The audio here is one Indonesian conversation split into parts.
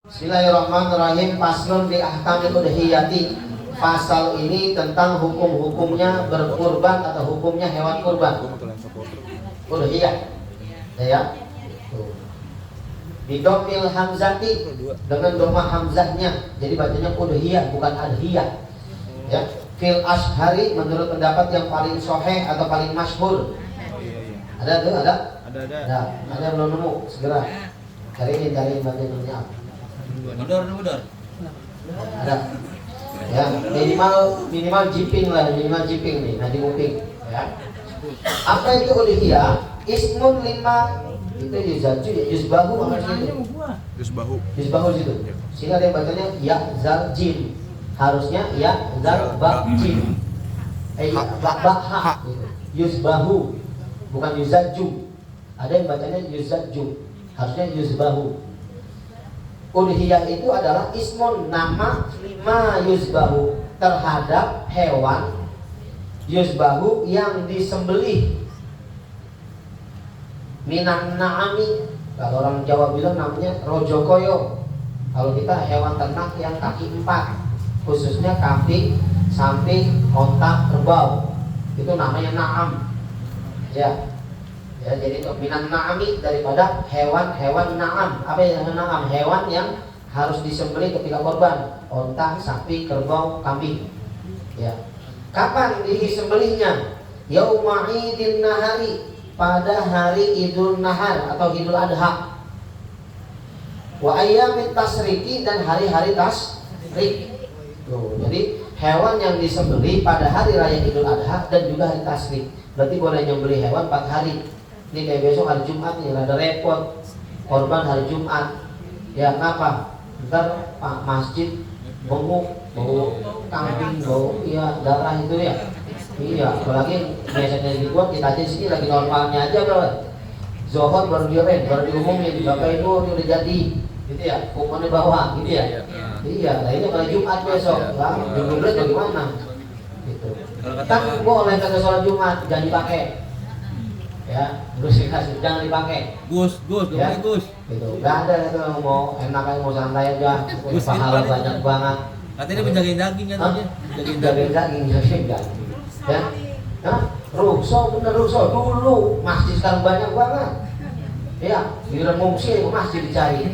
Bismillahirrahmanirrahim. Faslun fi ahkamil udhiyati. Pasal ini tentang hukum-hukumnya berkurban atau hukumnya hewan kurban. Udhiyah. Ya. Bidomil hamzati, dengan doma hamzahnya. Jadi bacanya udhiyah bukan adhiyah. Ya. Fil ashari, menurut pendapat yang paling sahih atau paling masyhur. Ada tuh, ada? Ada belum nemu, segera. Cariin bagian mudor. Ada. Ya, minimal jiping nih, nadi muping, ya. Apa itu udhiyah? Ismun lima, itu yuzaju ya, yuzbahu maksudnya itu. Yuzbahu itu. Sehingga dia bacanya ya zal jim. Harusnya ya zal ba jim. Ba gitu. Yuzbahu bukan yuzaju. Ada yang bacanya yuzaju. Harusnya yuzbahu. Udhiyah itu adalah ismun, nama lima yuzbahu, terhadap hewan yuzbahu yang disembelih minan na'ami. Kalau orang Jawa bilang namanya rojokoyo. Kalau kita hewan ternak yang kaki 4, khususnya kambing, samping, onta, kerbau, itu namanya na'am. Ya, jadi itu minan na'ami, daripada hewan na'am. Apa yang na'am? Hewan yang harus disembelih ketika korban, onta, sapi, kerbau, kambing. Ya. Kapan disembelihnya? Yauma idin nahari, pada hari Idul Nahar atau Idul Adha. Wa ayyamit tasriki, dan hari-hari tasrik. Tuh, jadi hewan yang disembelih pada hari raya Idul Adha dan juga hari tasrik. Berarti boleh nyembelih hewan 4 hari. Ini kayak besok hari Jumat nih, rada repot. Korban hari Jumat. Ya kenapa? Ntar Pak Masjid bau kambing, bau ya darah itu ya. Iya, apalagi biasanya gituan, kita aja sini lagi normalnya aja bro. Zohor baru diumumin, Bapak Ibu ini udah jadi, gitu ya, hukumannya bawah, gitu ya. Iya, nah ini pada Jumat besok, lah, jumlah bagaimana? Gitu. Kan boleh kagak sholat Jumat, jangan dipakai. Ya, terus dikasih, jangan dipakai. Gus, ya? Gus. Gitu, nggak ada itu mau enak aja, mau santai aja, pahala banyak banget. Katanya menjagain daging katanya. Jagain daging. Ya, rukso dulu, masjid sekarang banyak banget. Ya, giliran ngungsi ke masjid dicari.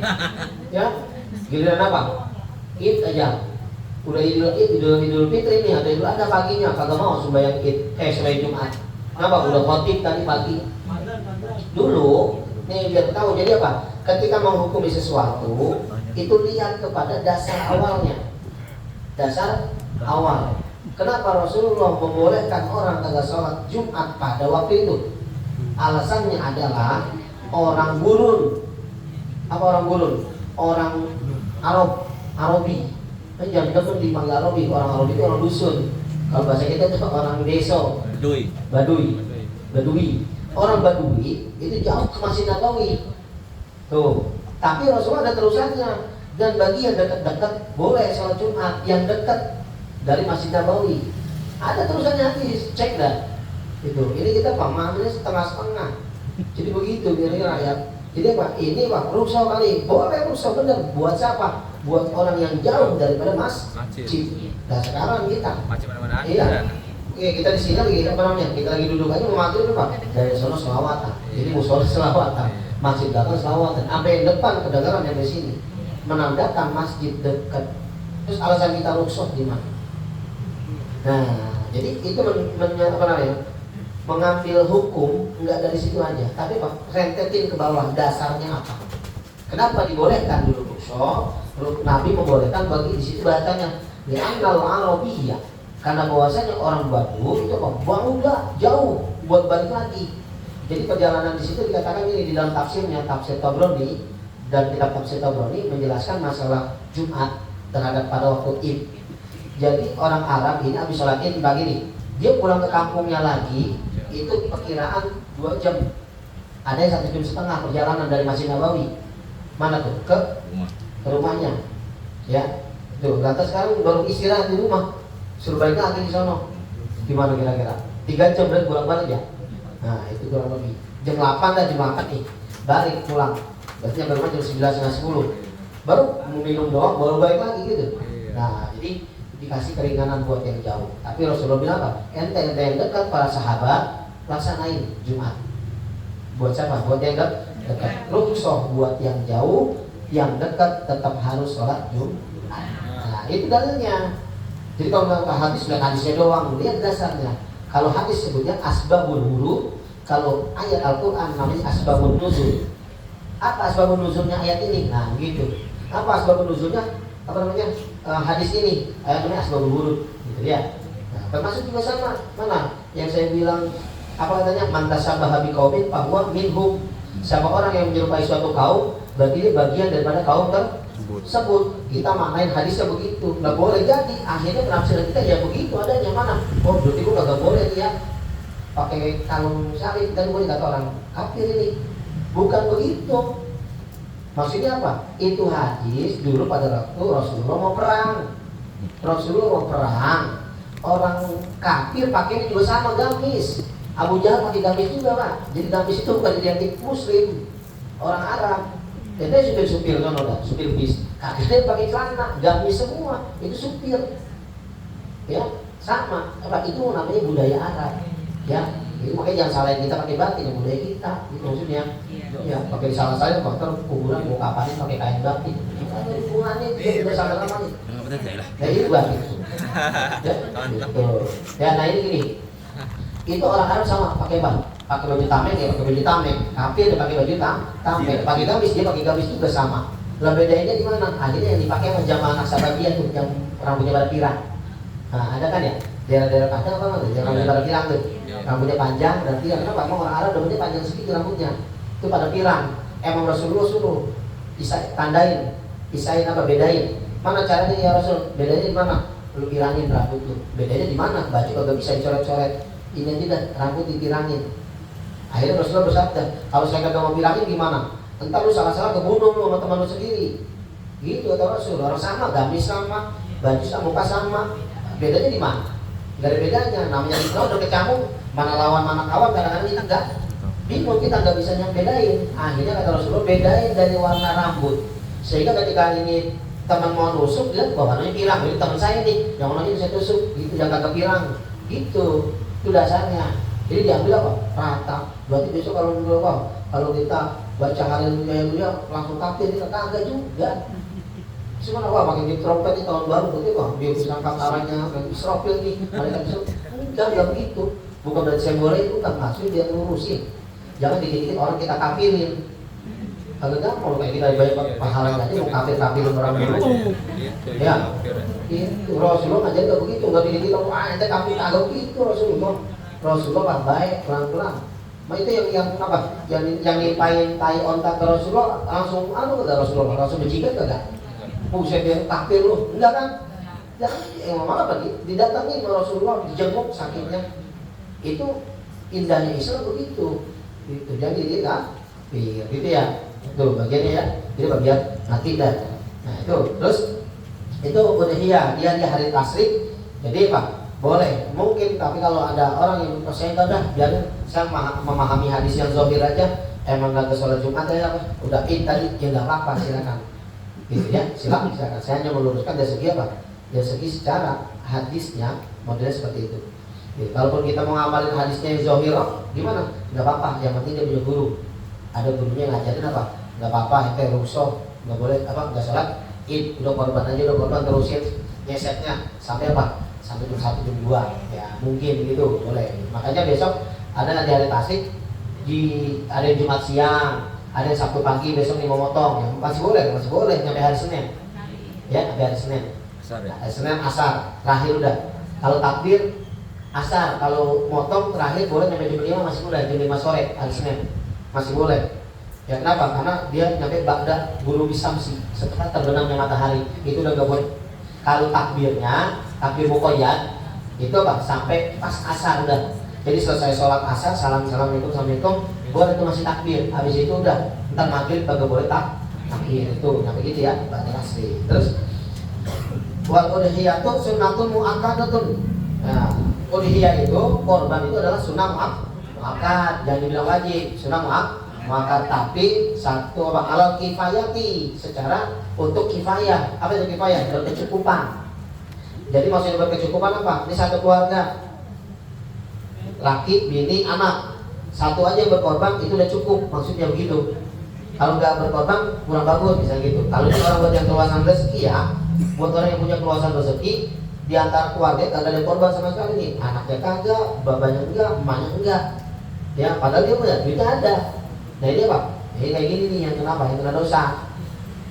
Ya, giliran apa? Id aja. Udah Idul Fitri nih, atau Idul Adha paginya kagak mau sembahyang Id, selain Jumat. Kenapa? Udah khotib tadi pagi. Dulu, nih biar tahu jadi apa? Ketika menghukumi sesuatu, itu lihat kepada dasar awalnya. Dasar awal. Kenapa Rasulullah membolehkan orang kagak sholat Jumat pada waktu itu? Alasannya adalah orang gurun. Apa orang gurun? Orang Arabi. Jangan demen di Mangga Arabi. Orang Arabi itu orang dusun. Kalau bahasa kita itu orang desa. Badui. Orang Badui itu jauh ke Masjid Nabawi. Tuh. Tapi Rasulullah ada terusannya. Dan bagi yang dekat-dekat boleh sholat Jumat. Yang dekat dari Masjid Nabawi ada terusannya hadis, cek dah. Itu. Ini kita pemahamannya setengah-setengah. Jadi begitu kira-kira ya. Jadi apa? Ini Pak, rukso kali. Boleh rukso bener. Buat siapa? Buat orang yang jauh daripada masjid. Nah sekarang kita. Masjid mana-mana ada. Iya. Oke, kita di sini lagi apa namanya? Kita lagi duduk aja mau maghrib Pak. Dari sono selawatan. Jadi musola selawatan. Masjid belakang selawatan. Sampai yang depan kedengaran yang di sini. Menandakan masjid dekat. Terus alasan kita rukso di mana? Nah, jadi itu mengambil hukum enggak dari situ aja, tapi Pak rentetin ke bawah dasarnya apa? Kenapa dibolehkan dulu rukso? Nabi membolehkan bagi di situ bahasanya li'annal arabiyah, karena bahwasanya orang Badu itu apa? Bangga jauh buat balik lagi. Jadi perjalanan di situ dikatakan ini di dalam tafsirnya, tafsir Tabrani dan kitab tafsir Tabrani menjelaskan masalah Jumat terhadap pada waktu Id. Jadi orang Arab ini habis sholat Id begini, dia pulang ke kampungnya lagi itu perkiraan 2 jam. Ada yang 1,5 jam perjalanan dari Masjid Nabawi. Mana tuh? Ke rumahnya. Ya. Tuh, lantas sekarang baru istirahat di rumah. Suruh balik lagi di sono. Gimana kira-kira? 3 jam berarti pulang balik ya? Nah, itu kurang lebih. Jam 8 dah, jam 8 nih. Balik pulang. Berarti yang rumah jam 9:30. baru minum doang baru balik lagi gitu. Iya. Nah jadi dikasih keringanan buat yang jauh. Tapi Rasulullah bilang apa? Ente yang dekat para sahabat laksanain Jumat. Buat siapa? Buat yang dekat. Rukhsah buat yang jauh, yang dekat tetap harus sholat Jumat. Nah itu dalilnya. Jadi kalau nggak hadis, bukan hadisnya doang, lihat dasarnya. Kalau hadis sebutnya asbabul wurud, kalau ayat Al-Quran namanya asbabun nuzul. Apa asbabun nuzulnya ayat ini? Nah gitu. Apa asbabun nuzulnya? Apa namanya? Hadis ini ayat namanya asbabul wurud, gitu ya. Nah, termasuk juga sama mana yang saya bilang apa katanya mantasabaha biqaumin fahuwa minhum. Siapa orang yang menyerupai suatu kaum berarti dia bagian daripada kaum tersebut. Kita maknain hadisnya begitu. Nggak boleh jadi akhirnya penafsiran kita ya begitu adanya mana. Oh berarti gua nggak boleh ya pakai kalung salib dan boleh kata orang kafir ini. Bukan begitu. Maksudnya apa? Itu hadis dulu pada waktu Rasulullah mau perang. Rasulullah mau perang. Orang kafir pakainya juga sama gamis. Abu Jahal pakai gamis juga Pak. Jadi gamis itu bukan identik Muslim, orang Arab. Dan dia supir kan udah, supir bis. Kafir pakai celana, gamis semua. Itu supir. Ya, sama. Apa itu namanya budaya Arab. Ya, itu makanya jangan salahin kita pakai batin, yang budaya kita. Itu maksudnya. Ya, pakai salah saya faktor kuburan mau kapanin pakai kain batin. Ada hubungannya itu udah sama namanya. Nah itu batin. Ya, gitu. Ya, nah ini gini. Itu orang Arab sama pakai baju tameng ya pakai baju tameng, kafir dia pakai baju tameng, pakai gamis dia pakai gamis juga sama. Lah bedanya di mana? Akhirnya yang dipakai sama jamaah Naksabandiyah tuh yang rambutnya pada pirang. Nah ada kan ya daerah-daerah Padang apa nggak? Yang rambutnya pada pirang tuh, rambutnya panjang dan pirang. Kenapa? Emang orang Arab rambutnya panjang segitu rambutnya, itu pada pirang. Emang Rasulullah suruh tandain, pisahin apa bedain. Mana caranya ya Rasul? Bedanya di mana? Lu pirangin rambut lu. Bedanya di mana? Baju kagak bisa dicoret-coret. Ini tidak rambut dipirangin. Akhirnya Rasulullah bersabda, kalau saya kagak mau pirangin gimana? Entar lu salah-salah kebunuh lu sama teman lu sendiri. Gitu kata Rasul. Orang sama, gamis sama, baju sama, muka sama. Bedanya di mana? Gak ada bedanya. Namanya kita udah kecamuk, mana lawan mana kawan, kadang-kadang kita enggak bingung, kita nggak bisa bedain. Akhirnya kata Rasulullah bedain dari warna rambut. Sehingga ketika ini teman mau nusuk, dia warnanya pirang. Jadi teman saya nih, yang warnanya bisa tusuk, gitu yang kagak pirang. Gitu. Itu dasarnya. Jadi diambil apa? Rata. Berarti besok kalau kita baca haleluya langsung kafir, kita kagak juga. Cuma wah makin di trompet di tahun baru berarti wah dia bisa kantarannya dan Israfil nih. Mereka bisa enggak begitu. Bukan dari sembolnya itu kan maksud dia ngurusin. Jangan dikit-dikit orang kita kafirin. Kalau gampang kayak kita banyak pahala aja mau kafirin orang dulu. Ya. Itu Rasulullah ngajarin enggak begitu, enggak dikit-dikit orang ente kafir agak begitu Rasulullah baik pelan-pelan. Nah itu yang apa? Yang nimpain tai onta ke Rasulullah langsung kata Rasulullah langsung menjigat enggak? Buset dia kafir lu. Enggak kan? Jangan malah apa didatangi Rasulullah dijenguk sakitnya. Itu indahnya Islam begitu. Itu jadi dia kafir gitu ya. Itu bagiannya ya. Jadi bagian akidah. Nah itu terus itu udhiyah dia di hari tasyrik. Jadi apa? Boleh mungkin, tapi kalau ada orang yang saya udah biarin saya memahami hadis yang zahir aja, emang nggak ke sholat Jumat ya udah tadi ya nggak apa-apa silakan gitu ya, silakan. Saya hanya meluruskan dari segi apa? Dari segi secara hadisnya modelnya seperti itu. Ya, kalaupun kita mau ngamalin hadisnya yang zahir gimana? Nggak apa-apa, yang penting dia punya guru. Ada gurunya ngajarin apa? Nggak apa-apa, ente rukshoh, nggak boleh apa? Nggak sholat id, udah korban aja, udah korban terusin nyesetnya sampai apa? Sampai jam 1 jam 2 ya mungkin begitu boleh. Makanya besok ada di hari tasik ada yang Jumat siang, ada yang Sabtu pagi, besok nih mau motong ya, masih boleh sampai hari Senin ya, sampai hari Senin hari Senin asar terakhir udah. Kalau takbir asar, kalau motong terakhir boleh sampai jam 5 masih boleh, jam 5 sore hari Senin masih boleh ya. Kenapa? Karena dia sampai ba'da guru bisamsi, setelah terbenamnya matahari itu udah gak boleh. Kalau takbirnya takbir muqayyad itu apa? Sampai pas asar udah. Jadi selesai sholat asar, assalamualaikum boleh itu masih takbir. Habis itu udah, entar maghrib kagak boleh takbir itu. Nah begitu ya, Pak Asri. Terus wal udhiyatu sunnatun muakkadatun. Nah, udhiyah itu korban itu adalah sunnah muakkad, jangan dibilang wajib, sunnah Maka tapi satu apa alal kifayati, secara untuk kifayah. Apa itu kifayah? Berkecukupan. Jadi maksudnya berkecukupan apa? Ini satu keluarga, laki, bini, anak, satu aja yang berkorban itu udah cukup, maksudnya begitu. Kalau nggak berkorban kurang bagus, bisa gitu. Kalau ini orang buat yang keluasan rezeki ya, buat orang yang punya keluasan rezeki di antara keluarga kagak ada korban sama sekali nih. Anaknya kagak, bapaknya enggak, emaknya enggak. Ya, padahal dia punya duitnya ada. Nah ini apa? Ini kayak gini nih yang kenapa? Yang kena dosa.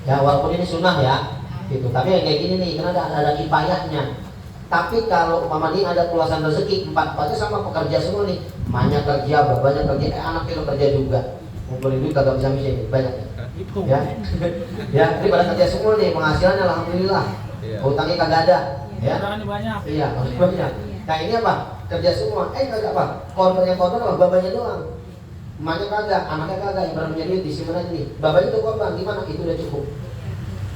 Ya walaupun ini sunnah ya, gitu. Tapi yang kayak gini nih, karena ada kifayahnya. Tapi kalau mama ini ada keluasan rezeki, empat-empatnya sama pekerja semua nih. Emaknya kerja, bapaknya kerja, anaknya lo kerja juga. Ngumpulin duit kagak bisa miskin, banyak ya. Ya, ini pada kerja semua nih, penghasilannya alhamdulillah. Hutangnya kagak ada, ya. Iya, banyak. Nah ini apa? Kerja semua, kagak apa? Korban apa? Bapaknya doang. Emaknya kagak, anaknya kagak, yang pernah punya duit disimpan aja nih. Bapaknya itu korban, gimana? Itu udah cukup.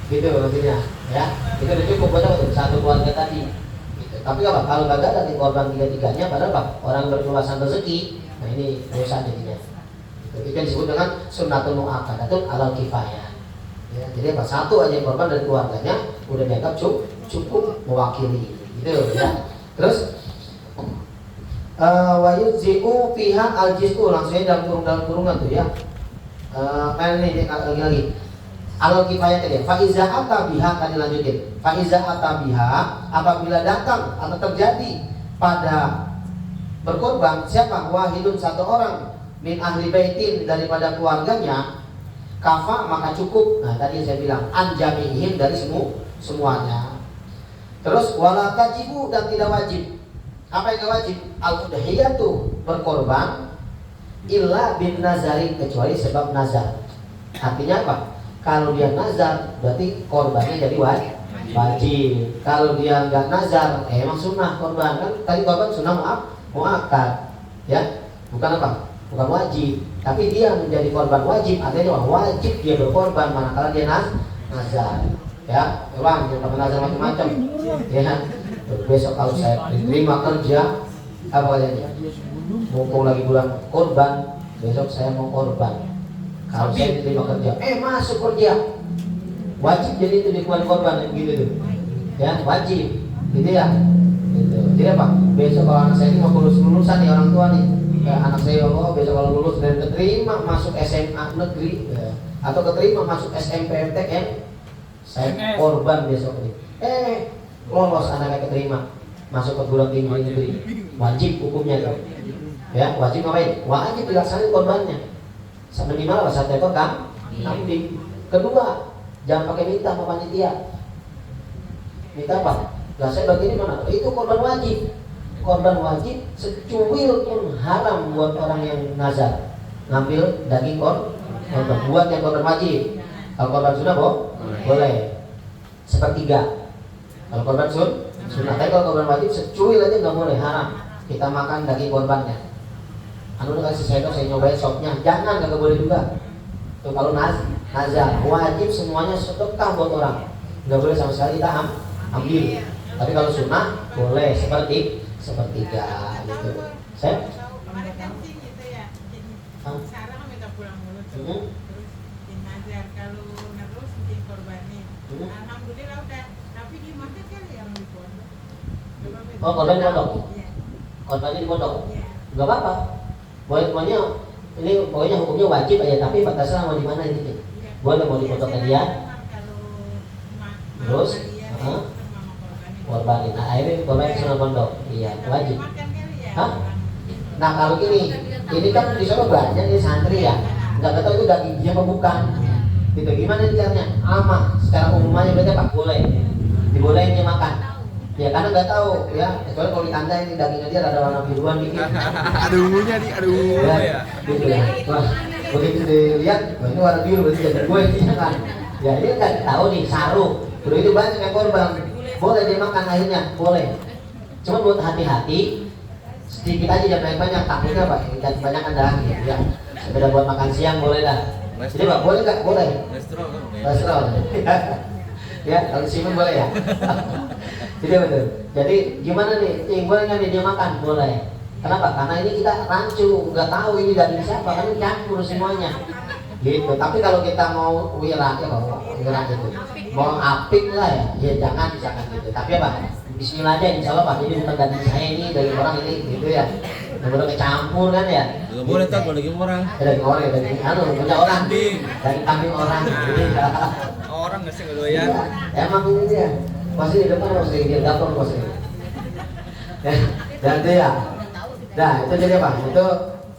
Gitu maksudnya, ya. Itu udah cukup buat apa? Satu keluarga tadi. Gitu. Tapi apa? Kalau kagak ada korban tiga-tiganya, padahal apa? Orang berkeluasan rezeki, nah ini dosa jadinya. Itu yang disebut dengan sunnatul mu'akkadatun alal kifayah. Ya, jadi apa? Satu aja yang korban dari keluarganya udah dianggap cukup mewakili. Gitu ya. Terus wa yujzi'u fiha al-jiz'u, langsung aja dalam kurungan tuh ya. Ini lagi. Alal kifayah tadi. Fa iza atabiha, tadi lanjutin. Fa iza atabiha, apabila datang atau terjadi pada berkorban siapa? Wahidun, satu orang min ahli baitin, daripada keluarganya, kafa, maka cukup. Nah tadi saya bilang anjamihim, dari semuanya. Terus wala tajibu, dan tidak wajib. Apa yang wajib? Al-udhiyatu, berkorban, illa bin nazari, kecuali sebab nazar. Artinya apa? Kalau dia nazar berarti korbannya jadi wajib. Kalau dia nggak nazar, emang sunnah korban. Kan tadi korban sunnah muakkad, ya, bukan apa? Bukan wajib, tapi dia menjadi korban wajib. Artinya wajib dia berkorban manakala dia nazar. Ya, orang yang pernah nazar macam-macam. Ya, besok kalau saya diterima kerja, apa aja? Mumpung lagi bulan korban, besok saya mau korban. Kalau saya diterima kerja, masuk kerja, wajib jadi itu dikeluarin korban, gitu tuh. Ya, wajib, gitu ya. Gitu. Jadi apa? Besok kalau anak saya ini mau lulusan nih orang tua nih. Anak saya besok kalau lulus dan keterima masuk SMA negeri, ya, atau keterima masuk SMPTN, saya korban besok ini. Lolos anaknya keterima masuk perguruan tinggi negeri, wajib hukumnya tuh. Ya, wajib ngapain? Wajib dilaksanakan korbannya. Minimal apa? 1 ekor kambing. Kedua, jangan pakai minta sama panitia. Minta apa? Lah saya begini mana? Itu korban wajib. Korban wajib secuil pun haram buat orang yang nazar ngambil daging korban. Buat yang korban wajib. Kalau korban sunnah boleh sepertiga. Kalau korban sunnah, tapi kalau korban wajib secuil aja nggak boleh, haram kita makan daging korbannya. Anu udah kasih saya nyobain sopnya, jangan, nggak boleh juga. Tuh kalau nazar wajib semuanya sedekah buat orang, nggak boleh sama sekali kita ambil. Tapi kalau sunnah boleh sepertiga gitu. Saya Kemarin sih gitu ya. Jadi sekarang minta pulang dulu tuh. Terus nazar kalau terus bikin korbanin. Alhamdulillah udah. Tapi gimana kali yang di pondok? Oh, korban di pondok? Iya. Korbannya di pondok? Iya. Nggak apa-apa. Pokoknya ini pokoknya hukumnya wajib aja, tapi batasnya mau di mana gitu. Boleh mau di pondoknya dia. Terus korbanin. Nah, ini korban sunnah pondok. Iya, wajib. Hah? Nah kalau ini kan di sana banyak nih santri ya, nggak tahu itu dagingnya apa bukan. Gitu, gimana nih caranya? Aman. Secara umum aja berarti apa? Boleh. Dibolehin dia makan. Ya karena nggak tahu ya. Kecuali kalau ditanda ini dagingnya dia ada warna biruan dikit. Aduhnya nih, aduh. Ya, gitu ya. Wah, begitu dilihat, wah ini warna biru berarti jadi gue ini kan. Ya ini nggak tahu nih saru. Dulu itu banyak yang korban. Boleh dia makan akhirnya, boleh. Cuma buat hati-hati, sedikit aja jangan banyak. Takutnya apa? Jangan banyak kan dah. Ya, sepeda buat makan siang boleh dah. Jadi pak boleh nggak? Boleh. Kolesterol. Ya, kalau simpen boleh ya. Jadi betul. Jadi gimana nih? Boleh nggak nih dia makan? Boleh. Kenapa? Karena ini kita rancu, nggak tahu ini dari siapa, karena campur semuanya. Gitu. Tapi kalau kita mau wira, ya wira itu, mau apik lah ya jangan gitu. Tapi apa? Bismillah aja, insya Allah Pak. Jadi bukan dari saya ini, dari orang ini, gitu ya. Benar kecampur kan ya? Gak boleh tak, boleh daging orang. Dari orang, dari punya orang, dari kambing orang. Jadi, Orang nggak sih nggak doyan. ya, emang ini dia. Masih di depan masih dia dapur masih. Dan dia. Nah itu jadi apa? Itu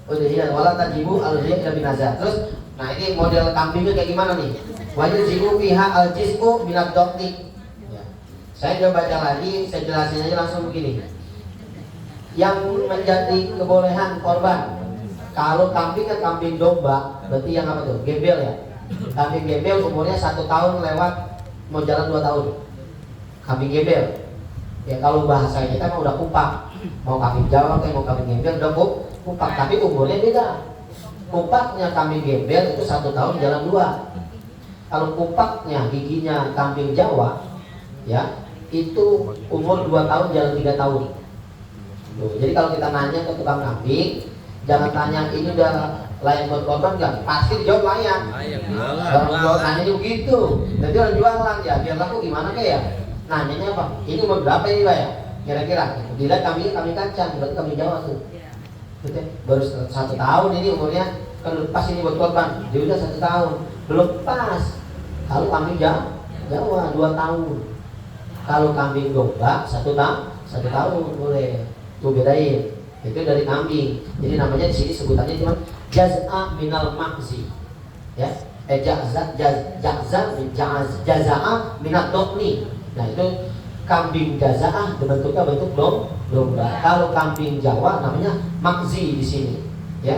udah hilang. Walau tajibu al-jih lebih nazar. Terus, nah ini model kambingnya kayak gimana nih? Wajib jibu pihak al-jismu minat dokti. Saya coba baca lagi, saya jelasin aja langsung begini. Yang menjadi kebolehan korban, kalau kambing kan kambing domba, berarti yang apa tuh? Gembel ya. Kambing gembel umurnya 1 tahun lewat mau jalan 2 tahun. Kambing gembel. Ya kalau bahasa kita mah udah kupak. Mau kambing Jawa kayak mau kambing gembel udah kupak, tapi umurnya beda. Kupaknya kambing gembel itu 1 tahun jalan 2. Kalau kupaknya giginya kambing Jawa, ya itu umur 2 tahun jalan 3 tahun. Tuh, jadi kalau kita nanya ke tukang kambing, jangan tanya ini udah layak buat korban nggak? Pasti dijawab layak. Orang jual nanya begitu. Nanti orang jualan ya biar laku gimana kayak ya? Nanyanya apa? Ini umur berapa ini Pak ya? Kira-kira. Dilihat kambing kacang, berarti kambing Jawa tuh. Betul. Baru 1 tahun ini umurnya, kan pas ini buat korban. Dia udah 1 tahun, belum pas. Kalau kambing Jawa 2 tahun. Kalau kambing domba 1 tahun boleh. Tuh bedain. Itu dari kambing. Jadi namanya di sini sebutannya cuma jaz'a minal makzi. Ya. Jaz'a minat dokni. Nah itu kambing jaza'ah bentuknya bentuk domba. Kalau kambing Jawa namanya makzi di sini. Ya.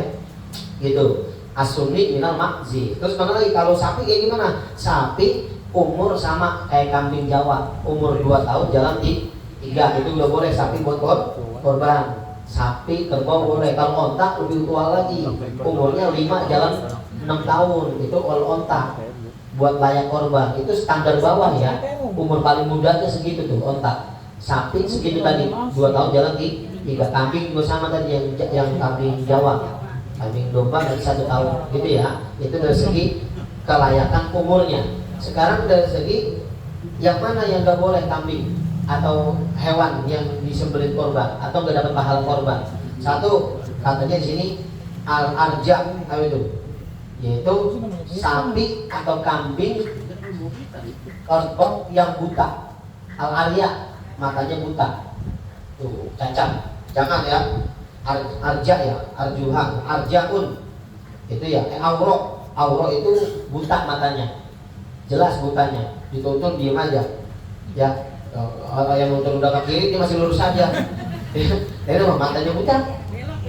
Gitu. As-sunni minal makzi. Terus mana lagi kalau sapi kayak gimana? Sapi umur sama kayak kambing Jawa, umur 2 tahun jalan 3, itu udah boleh sapi buat korban. Sapi kerbau boleh. Kalau onta lebih tua lagi, umurnya 5 jalan 6 tahun, itu kalau onta buat layak korban. Itu standar bawah ya. Umur paling mudanya segitu tuh onta. Sapi segitu tadi, 2 tahun jalan 3. Kambing juga sama tadi yang kambing Jawa. Kambing domba dari 1 tahun, gitu ya. Itu dari segi kelayakan umurnya. Sekarang dari segi yang mana yang gak boleh kambing atau hewan yang disembelih korban atau gak dapat pahala korban. Satu katanya di sini al-arja, apa itu? Yaitu sapi atau kambing kerbau yang buta. Al-arya matanya buta. Tuh cacat. Jangan ya. Arja ya, arjuhan, arjaun. Itu ya, auro itu buta matanya. Jelas butanya, dituntun diem aja, ya. Orang yang nonton udah ke kiri dia masih lurus saja. Ini mah matanya buta,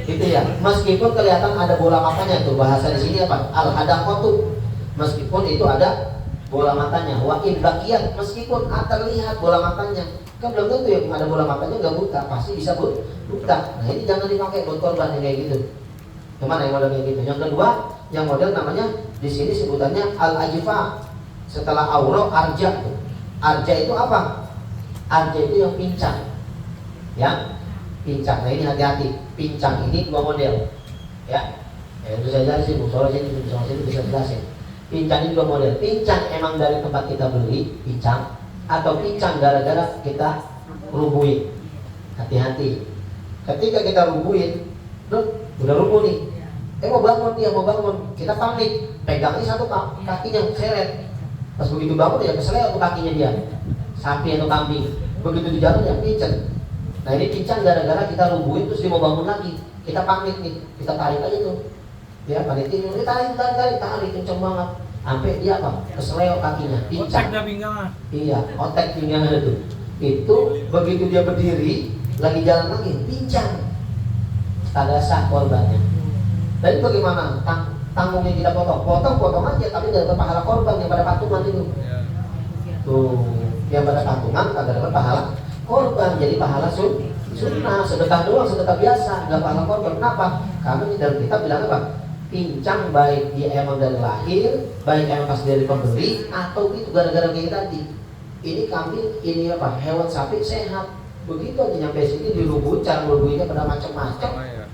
gitu ya. Meskipun kelihatan ada bola matanya tuh, bahasa di sini apa? Al-hadaqatu. Meskipun itu ada bola matanya, wa in baqiyat, meskipun terlihat bola matanya. Kan belum tentu yang ada bola matanya nggak buta, pasti bisa buta. Nah ini jangan dipakai buat korban yang kayak gitu. Gimana yang model kayak gitu? Yang kedua, yang model namanya di sini sebutannya al-ajfa. Setelah auro, arja. Arja itu apa? Arja itu yang pincang. Ya, pincang. Nah ini hati-hati. Pincang ini 2 model. Ya, itu saya jelasin. Soalnya ini bisa jelasin. Pincang ini 2 model. Pincang emang dari tempat kita beli, pincang. Atau pincang gara-gara kita rubuhin. Hati-hati. Ketika kita rubuhin, udah rubuh nih. Mau bangun dia, mau bangun. Kita panik. Pegangnya satu kakinya seret. Pas begitu bangun ya keseleo tuh kakinya dia. Sapi atau kambing. Begitu di jalan ya pincang. Nah ini pincang gara-gara kita rubuhin terus dia mau bangun lagi. Kita panik nih, kita tarik aja tuh. Ya panitin, tarik kenceng banget. Sampai dia apa? Keseleo kakinya, pincang. Otek pinggang. Iya, otek pinggangnya itu. Itu begitu dia berdiri, lagi jalan lagi, pincang. Ada sah korbannya. Jadi bagaimana? Tanggungnya kita potong aja, tapi tidak dapat pahala korban yang pada patungan itu. Tuh, yang pada patungan kagak dapat pahala korban, jadi pahala sunnah, sedekah doang, sedekah biasa, nggak pahala korban. Kenapa? Karena di dalam kita bilang apa? Pincang baik dia emang dari lahir, baik emang pas dari pembeli, atau itu gara-gara kayak tadi. Ini kambing, ini apa? Hewan sapi sehat, begitu aja nyampe sini dirubucan, rubuinya pada macam-macam.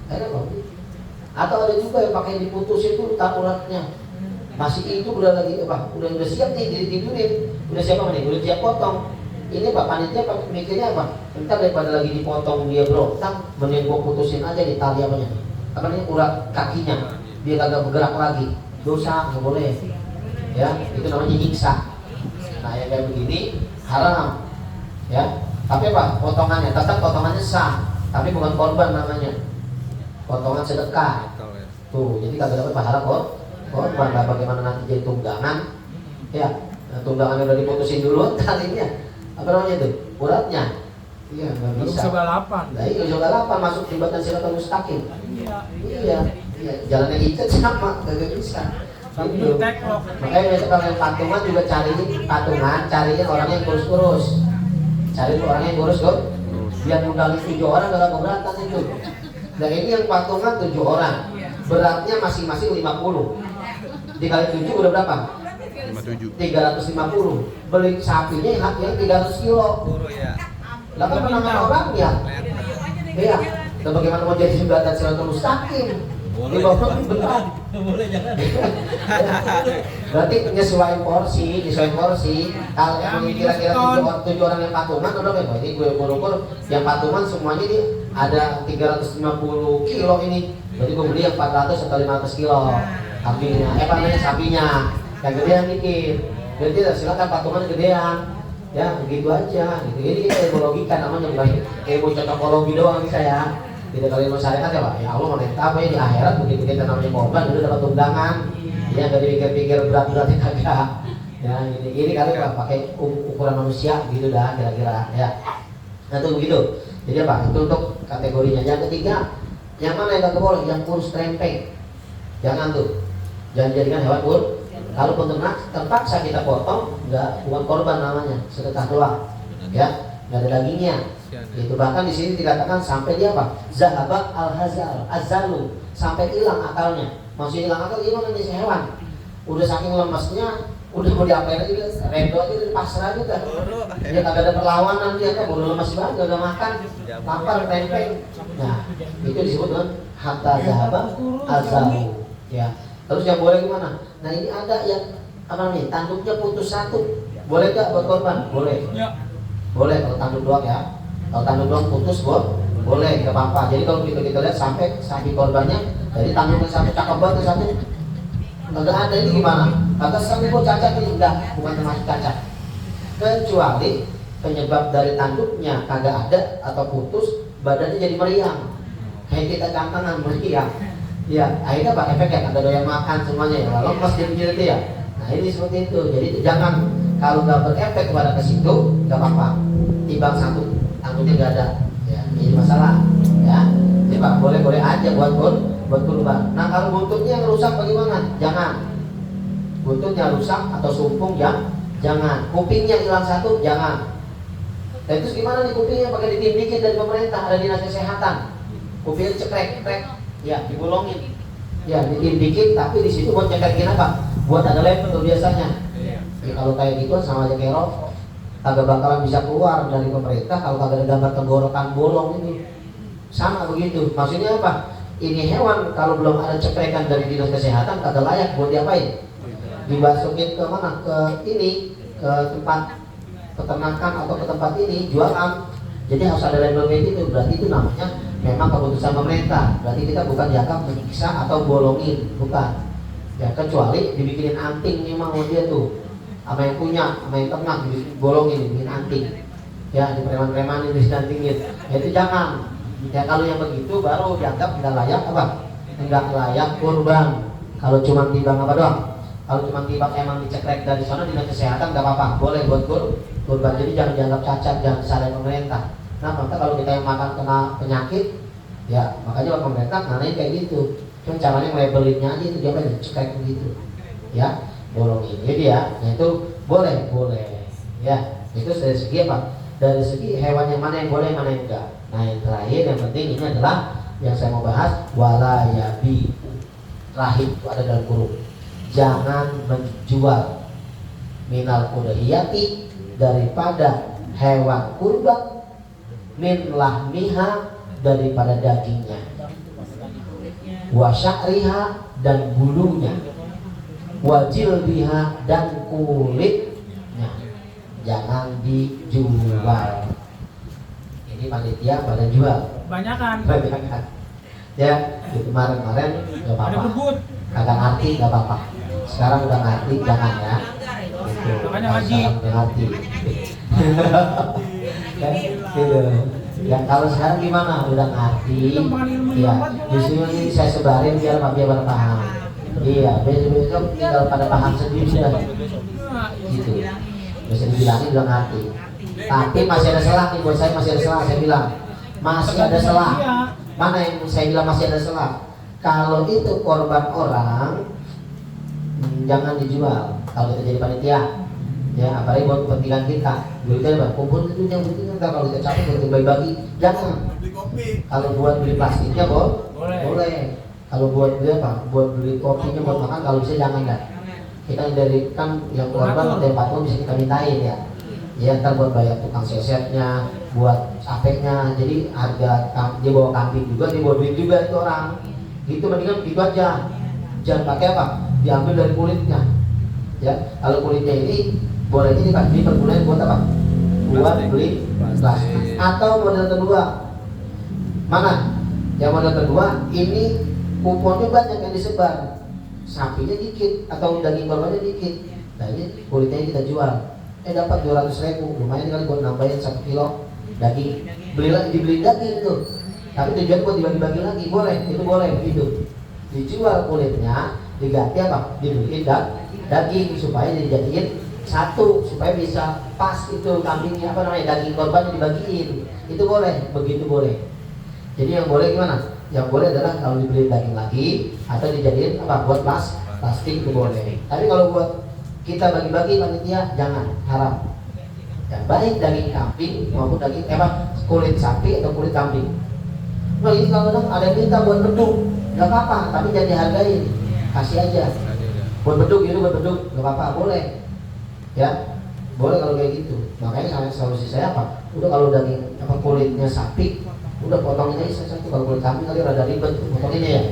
Akhirnya kok. Atau ada juga yang pakai diputusin tuh uratnya. Masih itu udah lagi udah siap nih ditidurin. Udah siap apa nih? Udah siap potong. Ini Pak panitia mikirnya apa? Entar daripada lagi dipotong dia berontak, mending gua putusin aja di tali apanya. Apa nih urat kakinya. Dia kagak bergerak lagi. Dosa, nggak boleh. Ya, itu namanya nyiksa. Nah, yang kayak begini haram. Ya. Tapi apa? Potongannya tetap potongannya sah, tapi bukan korban namanya. Potongan sedekah. Tuh, jadi kagak dapat pahala korban. Lah bagaimana nanti jadi tunggangan? Ya, tunggangannya udah diputusin dulu talinya. Apa namanya itu? Uratnya. Iya, nggak bisa. Usul balapan. Nah, usul balapan masuk jembatan Siratal Mustaqim. Iya. Jalannya icet sama, kagak bisa. Gitu. Makanya besok kalau yang patungan juga cariin orang yang kurus-kurus. Cari orang yang kurus tuh. Biar nunggalin 7 orang dalam keberatan itu. Nah ini yang patungan 7 orang. Beratnya masing-masing 50. Dikali 7 udah berapa? 350. Beli sapinya yang 300 kilo. Lah kan menangan orang ya. Iya. Dan bagaimana mau jadi jembatan Siratal Mustaqim? Boleh jangan. Berarti nyesuaiin porsi. Kalau yang kira-kira 7 orang yang patungan, udah kayak ini gue ukur yang patungan semuanya ini ada 350 kilo ini. Berarti gue beli yang 400 atau 500 kilo sapinya. Yang gedean dikit. Berarti silakan patungan gedean. Ya begitu aja. Gitu. Ini kita logika namanya bukan ilmu cocokologi doang bisa ya. Tidak kalau ilmu syariat ya Pak, ya Allah menentang apa ya di akhirat begitu kita namanya korban udah dapat undangan, ya nggak dipikir-pikir berat-beratnya kagak. Ya ini kali Pak pakai ukuran manusia gitu dah kira-kira ya. Nah itu begitu. Jadi apa? Itu untuk kategorinya. Yang ketiga, yang mana yang nggak boleh? Yang kurus trempeng. Jangan tuh. Jangan jadikan hewan kurus. Kalau pun terpaksa kita potong, bukan korban namanya, sedekah doang. Ya, nggak ada dagingnya. Itu bahkan di sini dikatakan sampai dia apa? Zahaba azalu, sampai hilang akalnya. Maksudnya hilang akal gimana nih hewan? Udah saking lemesnya, udah mau diapain aja, redo aja pasrah juga. Dia kagak ada perlawanan dia kan, udah lemas banget, gak makan, lapar, tempeng. Nah, itu disebut dengan hatta zahaba azalu. Ya. Terus yang boleh gimana? Nah ini ada yang apa nih? Tanduknya putus satu, boleh gak buat korban? Boleh. Boleh kalau tanduk doang ya. Kalau tanduk doang putus boleh, nggak apa-apa. Jadi kalau kita lihat sampai sapi korbannya, jadi tanduknya satu cakep banget satu, nggak ada ini gimana? Kata sapi kok cacat ini enggak, bukan termasuk cacat. Kecuali penyebab dari tanduknya kagak ada atau putus, badannya jadi meriang. Kayak kita cantangan meriang. Ya, akhirnya apa efeknya? Kagak doyan makan semuanya ya. Lalu pas dia itu ya. Nah ini seperti itu. Jadi jangan kalau nggak berefek kepada ke situ, nggak apa-apa. Timbang satu tanduknya nggak ada, ya ini masalah, ya. Jadi Pak boleh aja buat kurban. Nah kalau buntutnya yang rusak bagaimana? Jangan. Buntutnya rusak atau sumpung ya, jangan. Kupingnya hilang satu, jangan. Dan terus gimana nih kupingnya? Pakai ditindikin dari pemerintah, ada dinas kesehatan. Kupingnya cekrek, ya digolongin, ya ditindikin. Tapi di situ buat cekekin apa? Buat ada label biasanya. Ya, kalau kayak gitu sama aja kayak rokok. Kagak bakalan bisa keluar dari pemerintah kalau kagak ada gambar tenggorokan bolong ini. Sama begitu. Maksudnya apa? Ini hewan kalau belum ada ceprekan dari dinas kesehatan kagak layak buat diapain? Dimasukin ke mana? Ke ini, ke tempat peternakan atau ke tempat ini jualan. Jadi harus ada label kayak gitu. Berarti itu namanya memang keputusan pemerintah. Berarti kita bukan dianggap menyiksa atau bolongin, bukan. Ya kecuali dibikinin anting memang mau dia tuh. Sama yang punya, sama yang ternak digolongin, bikin anting. Ya, di preman-preman ini disantingin. Ya itu jangan. Ya kalau yang begitu baru dianggap tidak layak apa? Tidak layak kurban. Kalau cuma timbang apa doang? Kalau cuma timbang emang dicekrek dari sana dinas kesehatan nggak apa-apa, boleh buat kurban. Jadi jangan dianggap cacat, jangan disalahin pemerintah. Nah, maka kalau kita yang makan kena penyakit, ya makanya pemerintah nganain kayak gitu. Cuma caranya labelinnya aja itu dia kan cekrek begitu. Ya. Bolongin, jadi ya, itu boleh, ya, itu dari segi apa? Dari segi hewan yang mana yang boleh, mana yang enggak. Nah yang terakhir yang penting ini adalah yang saya mau bahas, wala yabi, rahim itu ada dalam kurung. Jangan menjual minal udhiyati daripada hewan kurban min lahmiha, daripada dagingnya, wa sya'riha, dan bulunya, wa jildiha, dan kulitnya. Jangan dijual. Ini panitia pada jual. Banyakan. Ya, itu kemarin nggak Ada apa-apa. kebut. Kagak ngerti nggak apa-apa. Sekarang udah ngerti, jangan ya. Gitu. Makanya Kalau ngaji. sekarang udah ngerti. Ya, gitu. Ya kalau sekarang gimana? Udah ngerti. Ya, justru ini saya sebarin biar pada paham. Iya, besok tinggal pada paham sendiri dah. Gitu. Bisa dibilangin udah ngerti. Tapi masih ada selang nih buat saya, masih ada selang. Saya bilang masih ada selang. Mana yang saya bilang masih ada selang? Kalau itu korban orang, jangan dijual. Kalau kita jadi panitia, ya apalagi buat kepentingan kita, duitnya apa? Kumpul itu yang penting kita kalau kita capek kita bagi-bagi, jangan. Kalau buat beli plastiknya boleh. Kalau buat beli apa? Buat beli kopinya buat makan, kalau bisa jangan dah. Kita dari kan yang korban dari patung bisa kita mintain ya. Ya ntar buat bayar tukang sesetnya, buat capeknya. Jadi harga dia bawa kambing juga, dia bawa duit juga itu orang. Gitu mendingan begitu aja. Jangan pakai apa? Diambil dari kulitnya. Ya, kalau kulitnya ini boleh ini kan dipergunakan buat apa? Buat beli plastik. Atau model kedua. Mana? Yang model kedua ini kuponnya banyak yang disebar. Sapinya dikit atau daging korbannya dikit. Nah ini kulitnya kita jual. Dapat 200.000, lumayan kali buat nambahin 1 kilo daging. Dibeli daging tuh. Tapi tujuan buat dibagi-bagi lagi, boleh, itu boleh begitu. Dijual kulitnya, diganti apa? Dibeliin daging supaya dijadiin satu, supaya bisa pas itu kambingnya apa namanya daging korban dibagiin. Itu boleh, begitu boleh. Jadi yang boleh gimana? Yang boleh adalah kalau dibeliin daging lagi atau dijadiin apa? Buat plastik itu boleh. Tapi kalau buat kita bagi-bagi panitia jangan, haram. Yang baik daging kambing maupun daging kulit sapi atau kulit kambing. Nah ini kalau ada yang minta buat beduk, nggak apa-apa, tapi jangan dihargain, kasih aja. Buat beduk itu buat beduk, nggak apa-apa, boleh. Ya, boleh kalau kayak gitu. Makanya solusi saya apa? Udah kalau daging kulitnya sapi, udah potongin aja satu. Kalau kulit kambing kali rada ribet, potonginnya ya.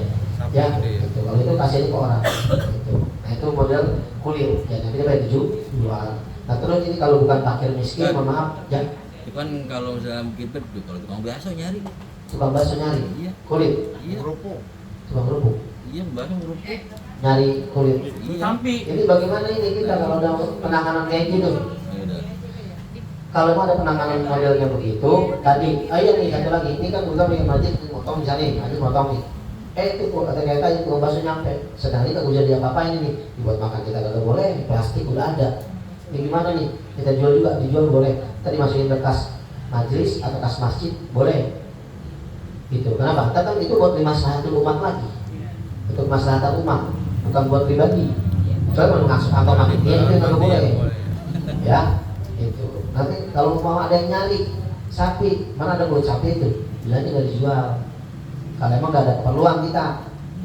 Ya, gitu. Kalau itu kasih aja ke orang. Gitu. Nah itu model kulit, ya nanti dia bayar jual. Nah terus ini kalau bukan fakir miskin, mohon maaf, ya. Itu kan kalau dalam kita kalau tukang bakso nyari. Tukang bakso nyari, Iya. kulit, Iya. tukang kerupuk, Iya, bakso ngerupuk. nyari kulit. Iya. Sampi. Ini bagaimana ini kita kalau ada penanganan kayak gitu? Ya udah. Kalau mau ada penanganan modelnya begitu, tadi, iya nih satu lagi, ini kan udah pengen masjid motong misalnya, masjid motong nih. Itu kata tadi tukang bakso nyampe, sedang ini tak jadi apa-apa ini nih, dibuat makan kita kagak boleh, plastik udah ada. Ini gimana nih? Kita jual juga, dijual boleh. Tadi masukin ke kas majelis atau kas masjid boleh. Gitu. Kenapa? Tetap itu buat maslahatul umat lagi. Untuk maslahat umat, bukan buat pribadi. Soalnya kalau masuk angka makin dia itu nggak boleh. Ya, itu. Nanti kalau mau ada yang nyari sapi, mana ada buat sapi itu? Bilangnya nggak dijual. Kalau emang nggak ada keperluan kita.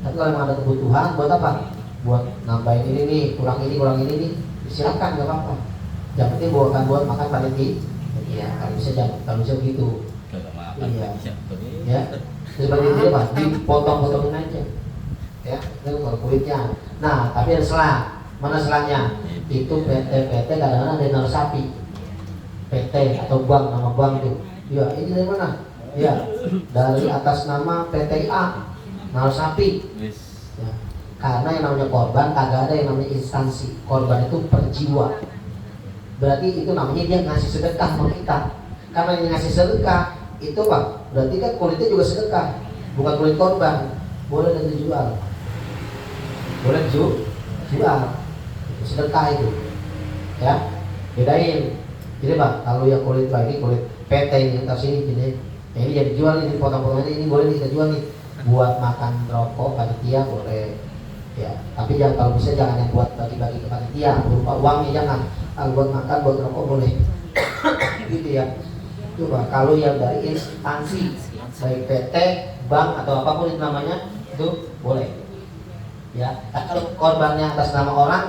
Tapi kalau emang ada kebutuhan, buat apa? Buat nambahin ini nih, kurang ini nih. Silakan, nggak apa-apa. Yang penting buat makan panitia. Iya, kalau bisa jangan, kalau bisa begitu. Kagak makan. Iya. Bisa. Ya, seperti itu apa? Dipotong-potongin aja. Ya, itu kalau kulitnya. Nah, tapi ada selang. Mana selangnya? Itu PT kadang-kadang ada yang naruh sapi. PT atau bank, nama bank itu. Ya, ini dari mana? Ya, dari atas nama PTA naruh sapi. Ya. Karena yang namanya korban kagak ada yang namanya instansi. Korban itu per jiwa. Berarti itu namanya dia ngasih sedekah sama kita. Karena dia ngasih sedekah, itu Pak, berarti kan kulitnya juga sedekah, bukan kulit korban. Boleh dan dijual. Boleh jual. Itu sedekah itu. Ya, bedain. Jadi Pak, kalau yang kulit lagi kulit PT ini yang sini gini. Ya, ini jadi jual ini potong-potong ini boleh kita jual nih. Buat makan rokok panitia boleh. Ya, tapi jangan kalau bisa jangan yang buat bagi-bagi ke panitia berupa uangnya jangan. Kalau buat makan buat rokok boleh. Gitu ya. Coba kalau yang dari instansi baik PT, bank atau apapun itu namanya itu boleh. Ya, nah, kalau korbannya atas nama orang,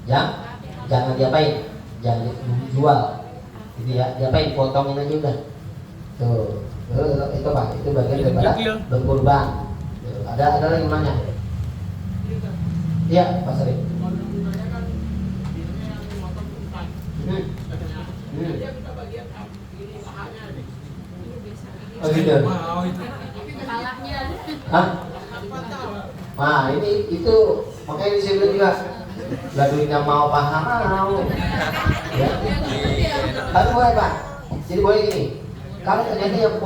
jangan diapain, jangan dijual. Gitu ya, diapain? Potongin aja udah. Tuh, itu Pak, itu bagian daripada berkurban. Tuh, ada lagi nanya? Iya, Pak Sari. Oh gitu. Hah? Nah itu makanya di sini juga nggak duitnya mau paham mau. Ya. Tapi boleh Pak. Jadi boleh gini. Kalau ternyata yang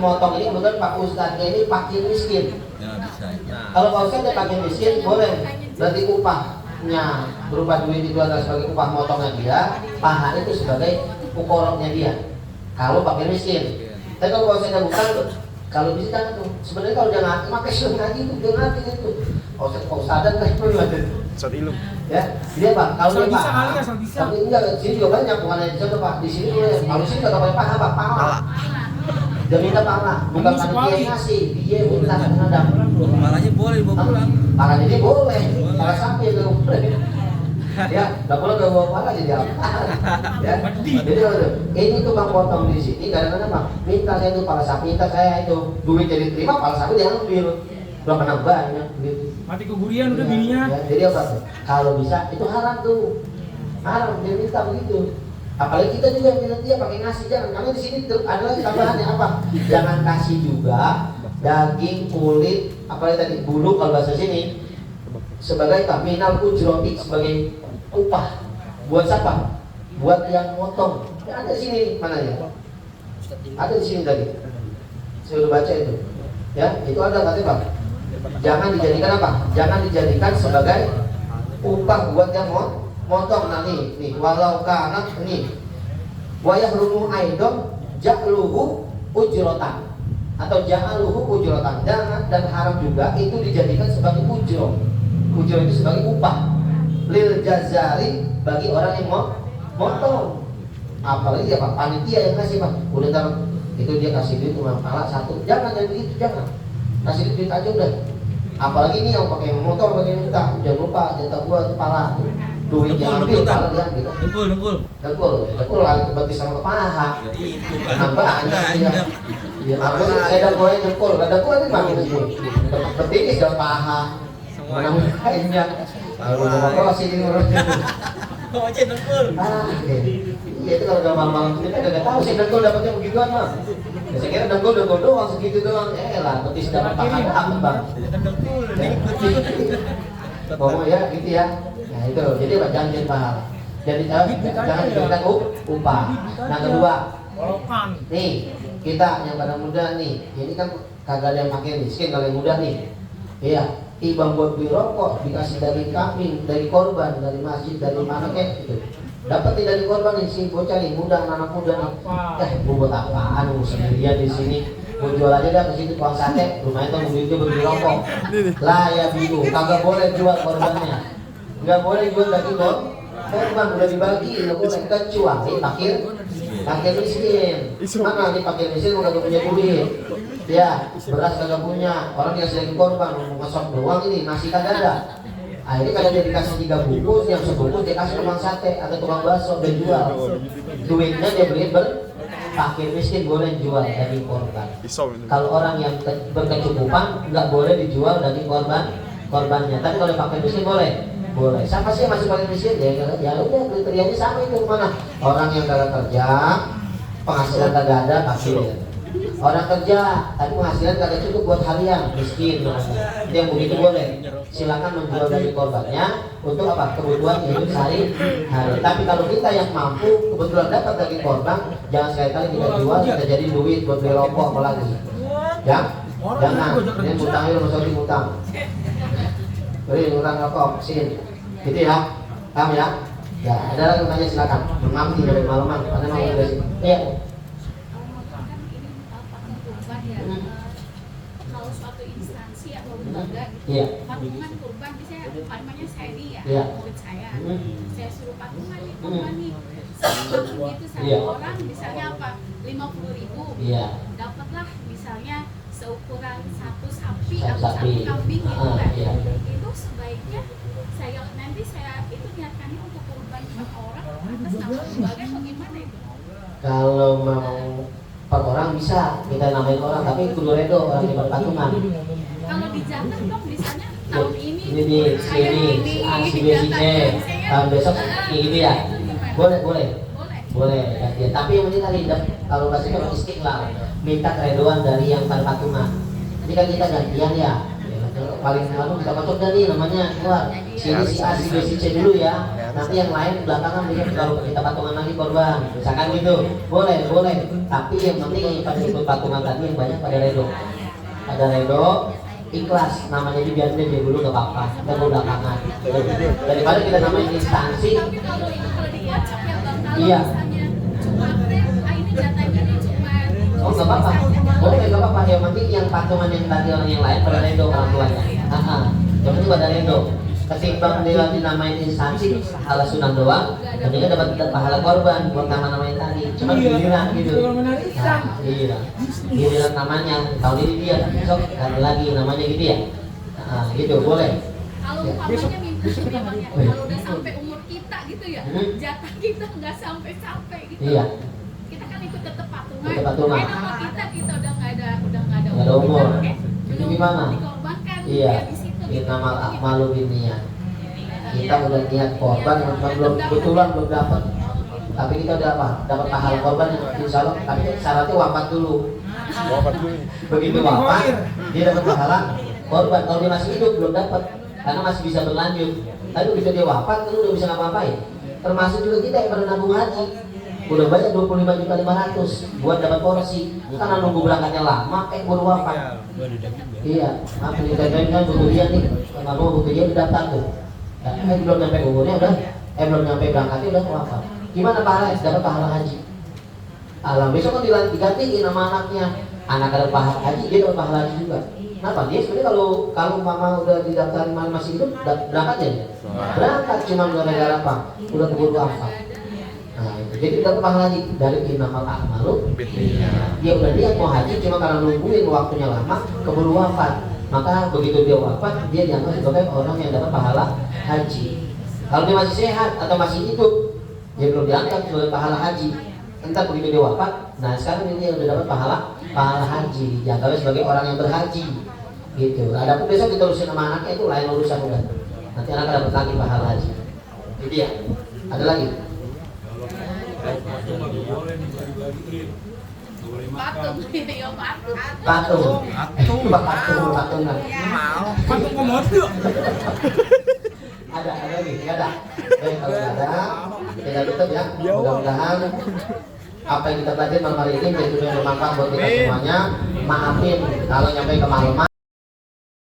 motong ini kemudian Pak Ustadznya ini fakir miskin. Ya bisa. Kalau Pak Ustadznya fakir miskin boleh. Berarti upahnya berupa duit itu adalah sebagai upah motongnya dia, paha itu sebagai ukoroknya dia. Kalau fakir miskin. Tapi kalau Pak Ustadznya bukan, kalau bisa jangan tuh. Sebenarnya kalau dia ngaji, makanya sudah ngaji itu, dia ngaji itu. Pak Ustadznya kan itu gimana? Ustadz ilmu. Ya, dia Pak. Kalau dia bisa paham, kali ya, bisa. tapi enggak, di sini juga banyak bukan hanya di sana Pak. Di sini boleh. Kalau di sini nggak boleh paham Pak, pala. Dia minta pala, bukan panitia yang ngasih, dia minta menghadap. Malahnya boleh dibawa pulang. Pala ini boleh, pala sapi itu boleh. Ya, nggak boleh bawa pala jadi apa? Ya, jadi ini tukang potong di sini kadang-kadang Pak, minta saya itu pala sapi, minta saya itu duit jadi terima, pala sapi diambil. Belum pernah banyak gitu. Mati kegurian udah bininya. Ya, jadi apa? Kalau bisa itu haram tuh, haram dia minta begitu. Apalagi kita juga yang dia pakai nasi jangan. Karena di sini ada lagi tambahannya apa? Jangan kasih juga daging, kulit, apalagi tadi bulu kalau bahasa sini sebagai minal ujroti, sebagai upah. Buat siapa? Buat yang motong. Ya, ada di sini mana ya? Ada di sini tadi. Saya udah baca itu. Ya, itu ada katanya Pak. Jangan dijadikan apa? Jangan dijadikan sebagai upah buat yang motong. Nah nih walau kana nih wayah rumu aidon ja'luhu ujrotan atau ja'aluhu ujrotan, dan haram juga itu dijadikan sebagai ujro itu sebagai upah lil jazari bagi orang yang motong. Apalagi ya Pak, panitia yang kasih Pak, udah taruh itu dia kasih duit cuma pala satu, jangan begitu, jangan kasih duit aja udah. Apalagi ini yang pakai motor pakai minta, jangan lupa jatah gua kepala duit yang ambil, pala diambil. Dengkul lagi berarti sama paha. Nambah aja ya. Ya aku saya dah goreng dengkul, ada gua ini makin itu. Betis dan paha. Mana kainnya. Kalau mau sih ini urusnya. Kau aja dengkul. Iya itu kalau gampang kita nggak tahu sih dengkul dapatnya begituan mah. Saya kira dengkul doang segitu doang. Lah betis dapat paha apa Bang? Ngomong ya gitu ya. Nah itu jadi Pak jangan jadi pahala. Jadi jangan diberikan upah. Nah kedua, nih kita yang pada muda nih, ini kan kagak ada yang pakai miskin kalau yang muda nih. Iya, ibang buat beli rokok dikasih dari kambing, dari korban, dari masjid, dari mana kek gitu. Dapat dari korban nih si bocah nih muda, anak muda nih. Buat apaan? Sendirian di sini. Mau jual aja dah ke situ tukang sate, rumahnya tuh duitnya beli rokok. Lah ya bingung, kagak boleh jual korbannya. Nggak boleh jual daging korban, udah dibagi, nggak boleh kecuali fakir miskin. Mana nih fakir miskin udah punya duit, ya beras kagak punya, orang dikasih daging korban, mau ngesok doang ini nasi kagak ada. Akhirnya kalau dia dikasih 3 bungkus, yang sebungkus dia kasih tukang sate atau tukang bakso dan jual. Duitnya dia beli fakir miskin boleh jual daging korban. Kalau orang yang berkecukupan nggak boleh dijual daging korbannya. Tapi kalau fakir miskin boleh. Siapa sih yang masih fakir miskin? Ya udah kriterianya sama itu mana? Orang yang kagak kerja, penghasilan kagak ada, fakir. Orang kerja, tapi penghasilan kagak cukup buat harian, miskin. Itu yang begitu boleh. Silakan menjual daging korbannya untuk apa? Kebutuhan hidup sehari-hari. Tapi kalau kita yang mampu kebetulan dapat daging korban, jangan sekali-kali kita jual, kita jadi duit buat beli rokok apalagi. Ya, jangan. Ini utangnya rumah sakit utang. Beri utang rokok, sin. Gitu ya, paham ya? Ya, ada lagi tanya silakan. Maaf tidak dari malaman, karena mau dari sini. Iya. Kalau suatu instansi atau lembaga Iya. patungan kurban, misalnya namanya saya nih ya, Iya. murid saya suruh patungan nih Hmm. kurban nih, gitu satu Iya. orang misalnya apa 50.000, Iya. dapatlah misalnya seukuran satu sapi Satu atau sapi. satu kambing gitu kan. Iya. Itu sebaiknya saya itu niatkannya untuk kurban 4 orang atas nama lembaga atau gimana itu? Kalau mau per orang bisa kita namain orang, tapi kudu redo orang di patungan. Kalau dijatah dong bisanya tahun ini Ini di sini, si B, si C, tahun besok kayak gitu ya. Boleh. boleh. Ya, tapi yang penting tadi kalau bahasanya istiqlal, minta keredoan dari yang patungan. Ini kan kita gantian ya. Paling kita cocok dah nih namanya keluar sini si A, si B, si C dulu ya, nanti yang lain belakangan bisa kalau kita patungan lagi korban misalkan gitu, boleh, tapi yang penting pada ikut patungan tadi yang banyak pada redo ikhlas, namanya dibiarin dia dulu gak apa-apa, kita mau belakangan daripada kita namain instansi. Tapi kalau di WhatsApp ya bang, kalau Iya. misalnya ini datanya ini cuma Oh nggak apa-apa, boleh nggak apa-apa. Yang penting yang patungan yang tadi orang yang lain pada redo orang tuanya. Yang penting pada redo. Ketimbang dia dinamain instansi ala sunnah doang, dan dia dapat pahala korban buat nama-nama yang tadi. Cuma giliran gitu. Iya, giliran namanya. Tahun ini dia, besok ganti lagi namanya gitu ya. Gitu boleh. kalau Ya. umpamanya minta tuh ya bang ya, Oh, iya. kalau udah sampai umur kita gitu ya, jatah kita nggak sampai gitu. Iya. Kita kan ikut tetap patungan. Tetap patungan. Nama kita udah nggak ada Nggak ada umur. Belum Itu gimana? dikorbankan. Iya. Ya, di situ. Innamal a'malu binniyat. Kita udah niat korban, cuma belum kebetulan belum dapat. Tapi kita udah apa? Dapat pahala korban insya Allah. Tapi syaratnya wafat dulu. Begitu wafat, dia dapat pahala korban. Kalau dia masih hidup belum dapat, karena masih bisa berlanjut. Tapi begitu dia wafat, kan udah bisa ngapa-ngapain. Termasuk juga kita yang pada nabung haji. Udah banyak 25.500.000 buat dapat porsi. Karena nunggu berangkatnya lama, baru wafat. Iya, apa kita kan butuh dia nih. Kalau mau butuh dia udah daftar tuh. Belum nyampe umurnya udah, belum nyampe berangkatnya udah wafat. Gimana pahalanya? Dapat pahala haji. Alam besok kan digantiin nama anaknya. Anak ada pahala haji, dia dapat pahala haji juga. Kenapa? Dia sebenarnya kalau mama udah didaftarin masih hidup, berangkat ya? Berangkat cuma gara-gara apa? Udah keburu wafat. Nah, itu. Jadi dapat pahala haji dari innamal a'malu. Dia udah niat mau haji cuma karena nungguin waktunya lama, keburu wafat. Maka begitu dia wafat, dia dianggap sebagai orang yang dapat pahala haji. Kalau dia masih sehat atau masih hidup, dia belum diangkat sebagai pahala haji. Entar begitu dia wafat, nah sekarang ini udah dapat pahala haji, dianggap sebagai orang yang berhaji. Gitu. Adapun besok diterusin sama anaknya itu lain urusan udah. Nanti anak dapat lagi pahala haji. Itu ya. Ada lagi? Patung, ya Patungan. Patung komodo. Ada lagi? Nggak ada. Baik, kalau nggak ada, kita tutup ya. Mudah-mudahan apa yang kita pelajari malam hari ini menjadi bermanfaat buat kita semuanya. Maafin kalau nyampe kemalaman.